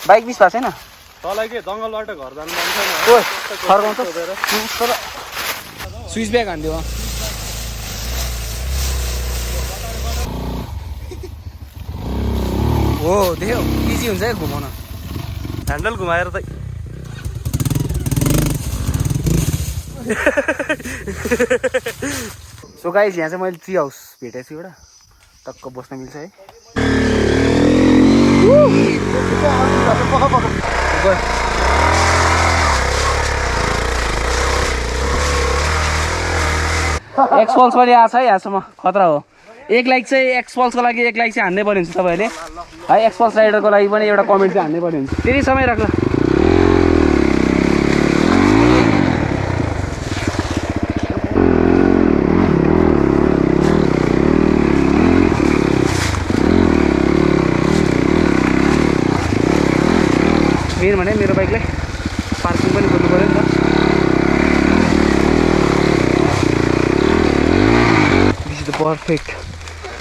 Bike miss भएको छैन तँलाई के जङ्गलबाट घर जानु मन छैन ओ फर्काउँछ तर स्विच ब्याग हान्दियो हो देख्यौ इजी हुन्छ है घुमाउन ह्यान्डल घुमाएर त सो गाइस यहाँ चाहिँ मैले ट्री हाउस भेटेको छु एउटा टक्क बस्न मिल्छ है एक्सपल्स पनि आएको छ है यहाँसम्म खतरा हो एक लाइक चाहिँ एक्सपल्सको लागि एक लाइक चाहिँ हान्नै पर्ने हुन्छ तपाईँहरूले है एक्सपल्स राइडरको लागि पनि एउटा कमेन्ट चाहिँ हान्नै पर्ने हुन्छ त्यति समय राख्ला मेन भने मेरो बाइकलाई पार्किङ पनि गर्नु पऱ्यो नि त this is the perfect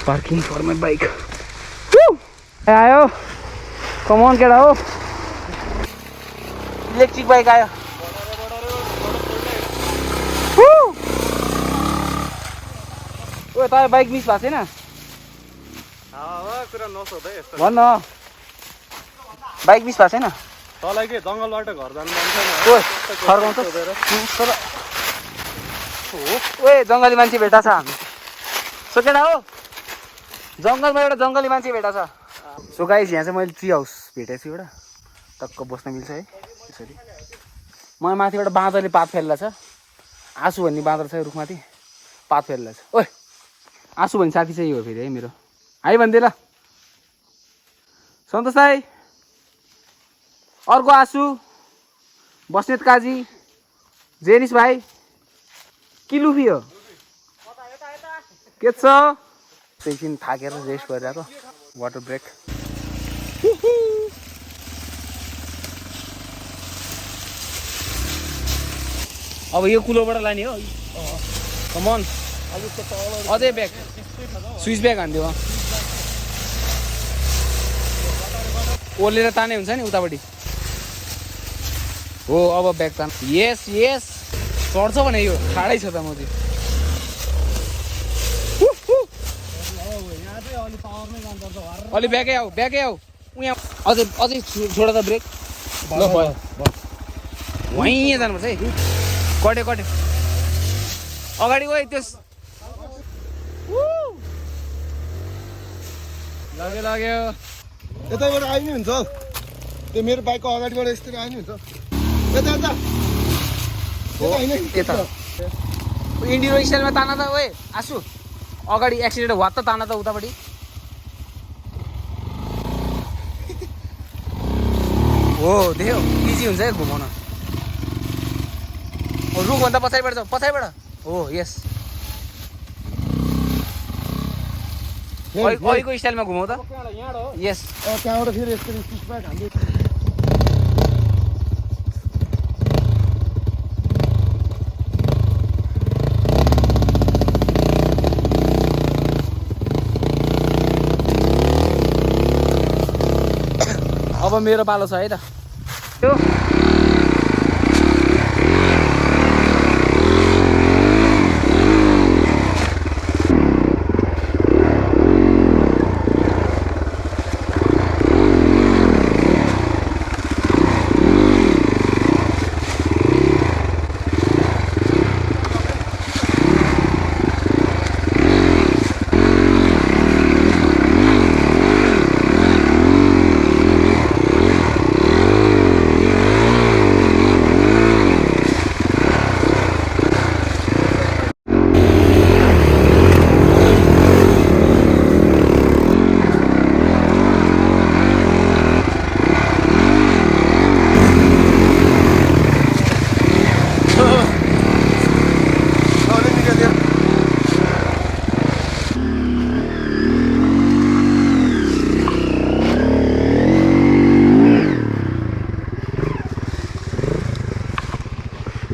parking for my bike आयो कमन केटा हो इलेक्ट्रिक बाइक आयो ओ तपाईँ बाइक मिस भएको छैन भन्न बाइक मिस भएको छैन तँलाई के जङ्गलबाट घर जानु मन छैन ओ फर्काउँछ तर ओए जङ्गली मान्छे भेटा छ सो केटा हो जङ्गलमा एउटा जङ्गली मान्छे भेटा छ सो गाइस यहाँ चाहिँ मैले ट्री हाउस भेटेको छु एउटा टक्क बस्न मिल्छ है यसरी मलाई माथिबाट बाँदरले पात फेर्ला छ आँसु भन्ने बाँदर छ रुखमाथि पात फेर्ला छ ओए आँसु भन्ने साथी चाहिँ हो फेरि है मेरो है भनिदिए ल सन्तोष दाइ अर्को आँसु बस्नेत काजी जेनिस भाइ किलुफी हो के छ एकछिन थाकेर रेस्ट गरिरहेको वाटर ब्रेक अब यो कुलोबाट लाने हो कमन अझै ब्याग स्विच ब्याग हान्दियो ओर्लेर ताने हुन्छ नि उतापट्टि हो अब ब्याग तान यस यस चढ्छ भने यो ठाडै छ त म चाहिँ अलि ब्यागै आऊ उहाँ अझै छोड त ब्रेक ल भयो वहीँ जानुपर्छ है कट्यो अगाडि गयो त्यस लाग्यो यतैबाट आइ नि हुन्छ त्यो मेरो बाइकको अगाडिबाट यस्तै आइ नि हुन्छ यता इन्डिरो स्टाइलमा ताना त ओए आसु अगाडि एक्सिडेन्ट वात्त ताना त उतापट्टि हो देख्यौ इजी हुन्छ है घुमाउन रुखभन्दा पछाडिबाट हो यस अहिलेको स्टाइलमा घुमाउ त यस त्यहाँबाट फेरि यस्तो स्टिच ब्याग हान्दै अब मेरो पालो छ है त त्यो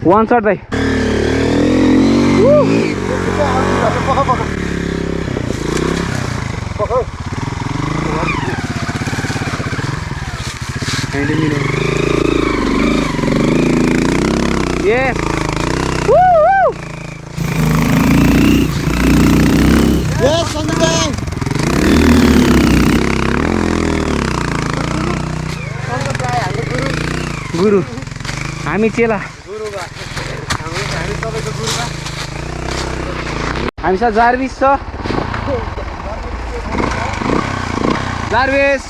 वान शॉट भाई 90 minutes. Yes. Woo woo. Yes, Sandeep bhai. गुरु हामी चेला हामीसँग जार्विस छ जार्विस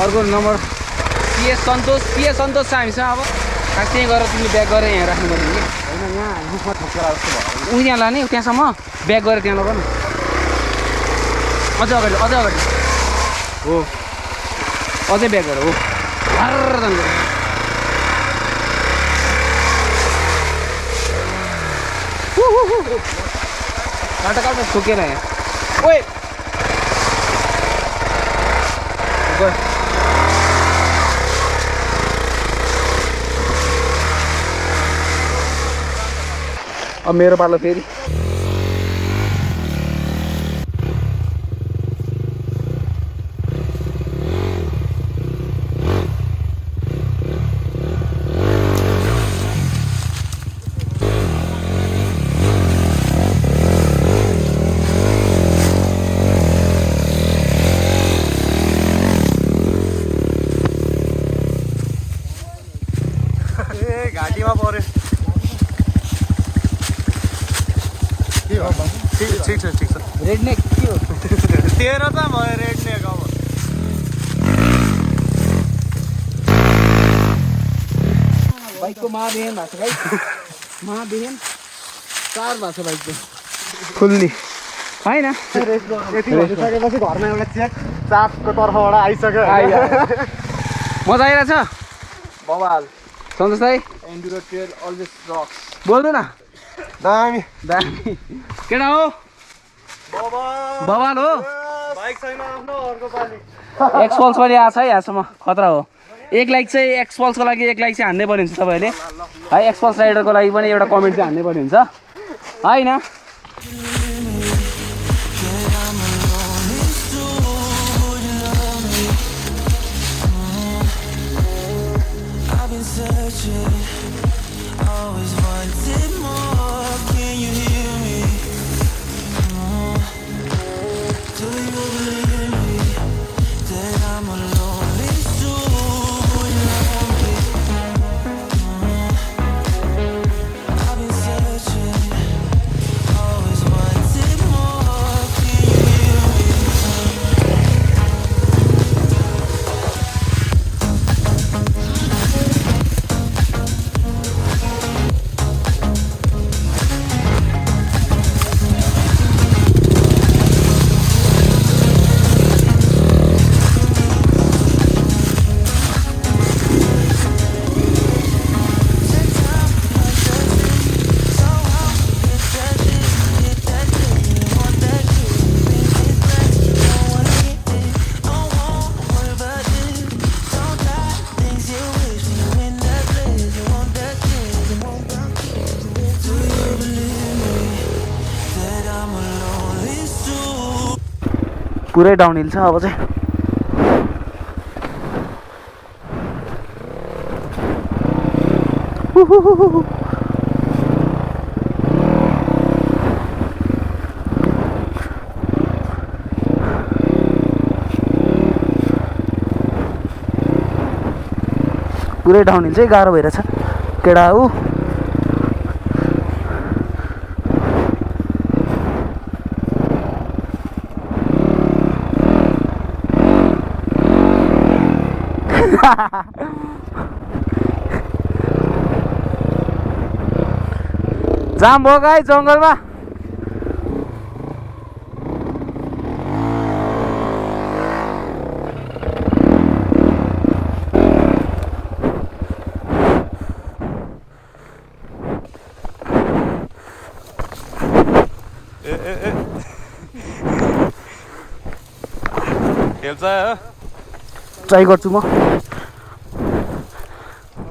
अर्को नम्बर पिएस सन्तोष छ हामीसँग अब खास त्यहीँ गरेर तिमीले ब्याग गरेर यहाँ राख्नु पर्ने कि होइन यहाँ रुखमा ठोकेर जस्तो भयो। ऊ यहाँ लाने त्यहाँसम्म ब्याग गरेर त्यहाँ लगा न अझै अगाडि हो अझै ब्याग गरेर हो काटा काटा ठोकेर यहाँ ओए अब मेरो पालो फेरि घाँटीमा पर्यो ठिक छ रेड नेक के हो 13 त भयो रेड नेक अब बाइकको महाबिहेन भएको छ भाइ महाबिहेन 4 भएको छ बाइकको फुल्ली होइन यति भइसकेपछि घरमा एउटा चेक चापको तर्फबाट आइसक्यो। मजा आइरहेछ बवाल सन्तोष दाइ एन्डुरो ट्रेल अलवेज रक्स। बोल्नु न दामी दामी केटा हो बवाल हो बाइक छैन आफ्नो अर्को पालि एक्सपल्स पनि आएको छ है यहाँसम्म खतरा हो 1 लाइक चाहिँ एक्सपल्सको लागि 1 लाइक चाहिँ हान्नै पर्ने हुन्छ तपाईँहरूले है एक्सपल्स राइडरको लागि पनि एउटा कमेन्ट चाहिँ हान्नै पर्ने हुन्छ होइन पुरै डाउनहिल छ अब चाहिँ पुरै डाउनहिल चाहिँ गाह्रो भइरहेछ केडा ऊ जाम भयो गाई जङ्गलमा खेल्छ ट्राई गर्छु म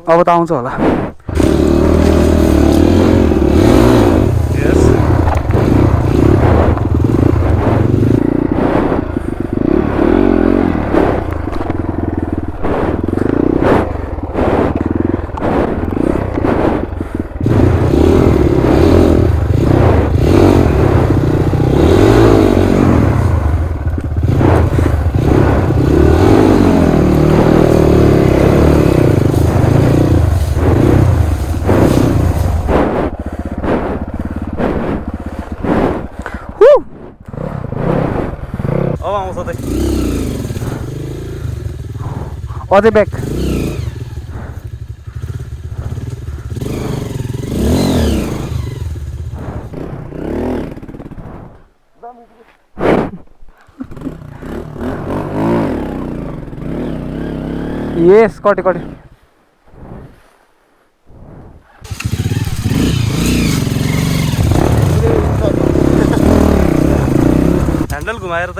अब त आउँछ होला यस अझै ब्याक यस कट्यो कट्यो ह्यान्डल घुमाएर त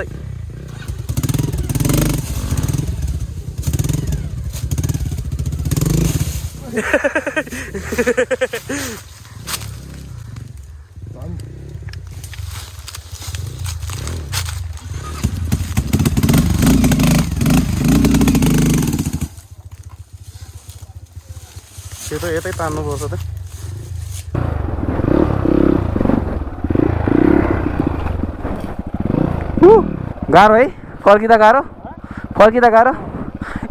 त्यो त यतै तान्नुपर्छ त गाह्रो है फर्किँदा गाह्रो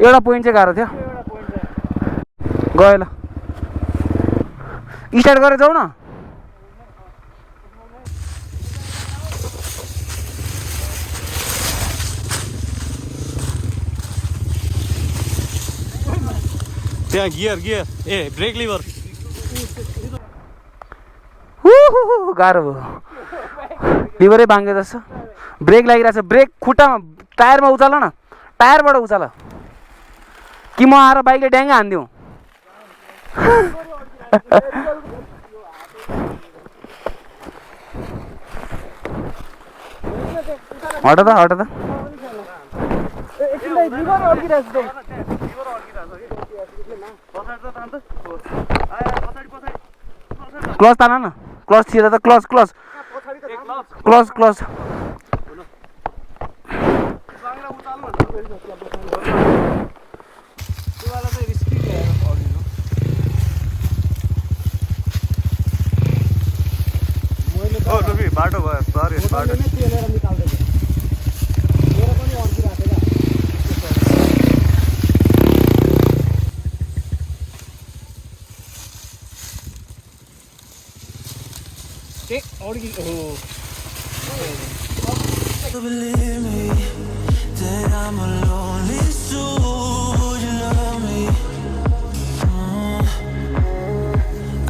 एउटा पोइन्ट चाहिँ गाह्रो थियो गयो ल स्टार्ट गरेर जाऊ न त्यहाँ गियर ए ब्रेक लिभर गाह्रो भयो लिभरै बाङ्गे जस्तो ब्रेक लागिरहेछ ब्रेक खुट्टामा टायरमा उचाल न टायरबाट उचाल कि म आएर बाइकले ड्याङ्गै हानिदिउँ हट त क्लच तान न क्लच थिएन त क्लच बाटो भयो सरी बाटो Believe me that I'm a lonely soul. Would you love me?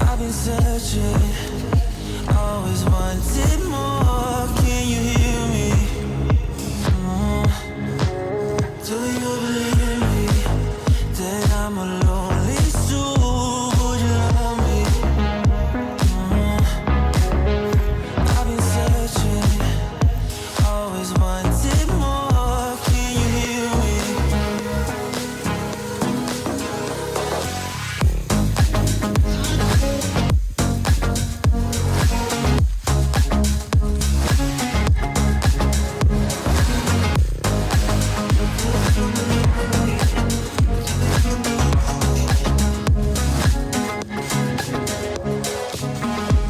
I've been searching, always wanted more. Can you hear me? Do you believe me that I'm a lonely soul? Would you love me? I've been searching, always wanted more. Can you hear me?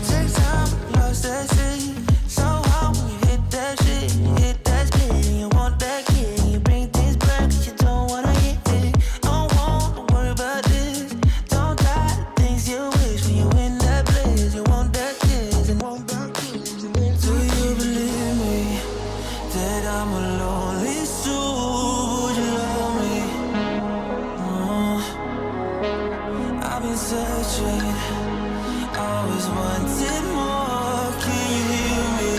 Take time, lost that shit. So how when you hit that shit, hit that spin, you want that kick, you bring things back 'cause you don't wanna hit it. Don't wanna worry about this. Don't die the things you wish when you in that place. You want that kiss and want that kiss. Do you believe me that I'm a lonely soul? Would you love me? I've been searching, always wanted more. Can you hear me?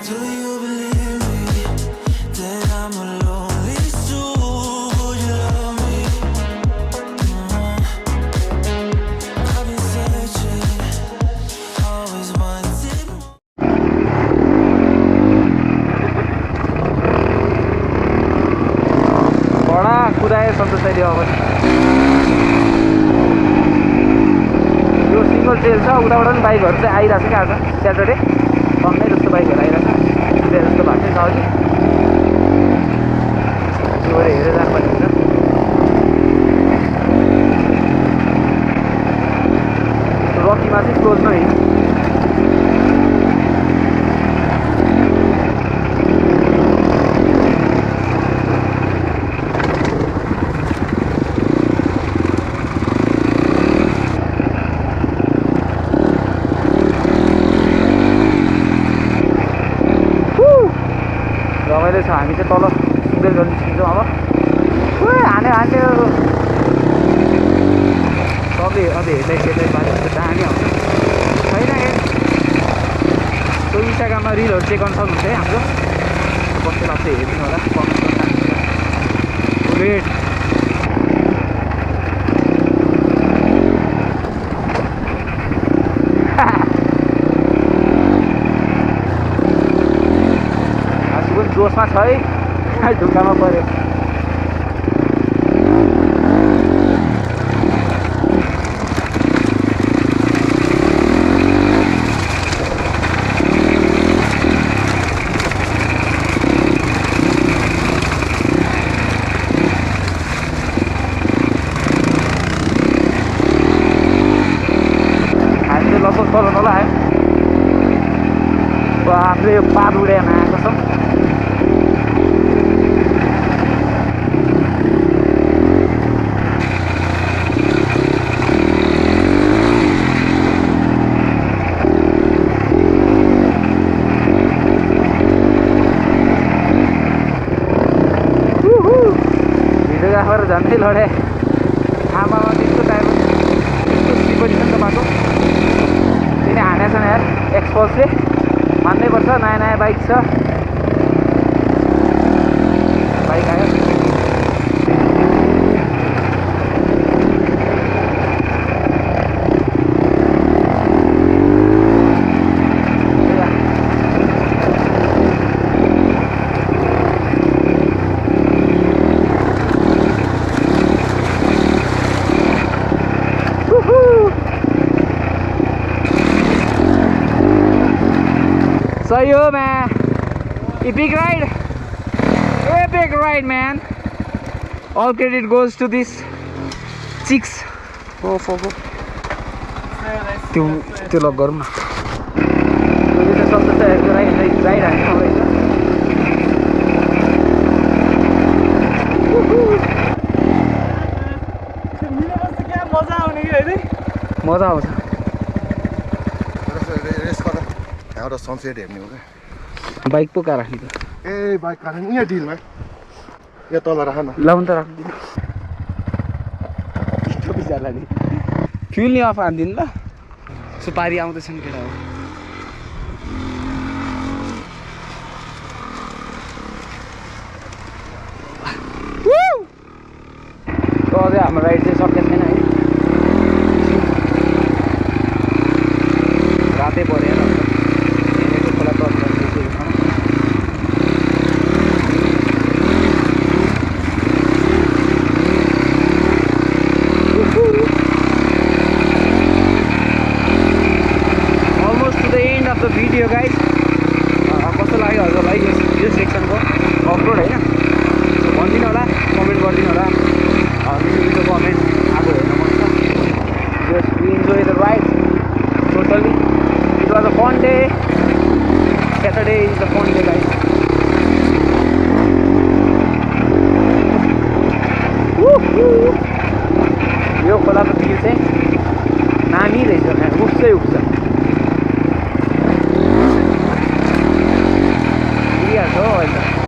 Do you believe me that I'm a lonely soul? Would you love me? I've been searching, always wanted more. बडा कुदाए सन्तोष दाइले अब यो single trail छ उताबाट पनि बाइकहरू चाहिँ आइरहेको छ क्या आज स्याटरडे सन्डे जस्तो बाइकहरू आइरहेको छ ट्रेल जस्तो भएको चाहिँ छ अघि त्योबाट हेरेर जानुपर्ने हुन्छ रकीमा चाहिँ क्लोज नै रमाइलो छ हामी चाहिँ तल इन्जोय गर्न निस्किन्छौँ अब हान्यो सबले अझै हेर्दै बाटो दामी आउँछ छैन यहाँ त्यो इन्स्टाग्राममा रिलहरू चेक गर्न सक्नुहुन्छ है हाम्रो कस्तो लाग्छ हेरिदिनु होला ग्रेट जोसमा छ है ढुङ्गामा पऱ्यो हामी चाहिँ लगभग तल तल आयो बाफले यो पात उडेन कसम भिडियोग्राफर झन्डै लडे आमामा त्यस्तो टाइम त्यस्तो स्लिपरी छ नि त बाटो तिनी हानेछ नि यार एक्सपल्सले मान्नै पर्छ नयाँ नयाँ बाइक छ बाइक आयो सही हो man. Epic ride man. All credit goes to this chicks. Oh fuck. त्यो लग गरौँ न यो त सब त राइड हान्नु रहेछ मजा आउँछ एउटा सनसेट हेर्ने हो क्या बाइक पो कहाँ राख्ने ए बाइक काट्नु यहाँ डिलमा यहाँ तल राख न लाउनु त राख्दिनु नि फ्युल नि अफ हानिदिनु ल सुपारी आउँदैछ नि केटा हो अझै हाम्रो राइड चाहिँ सकेको छैन है रातै परेर खोला तल the video guys कस्तो लाग्यो हजुरलाई यो सेक्सनको अफरोड होइन भनिदिनु होला कमेन्ट गरिदिनु होला मिठो कमेन्ट अब हेर्न मन छ just we enjoy the ride totally it was a fun day Saturday is a fun day guys यो खोलाको भिउ चाहिँ नामी रहेछ उठ्छै उठ्छ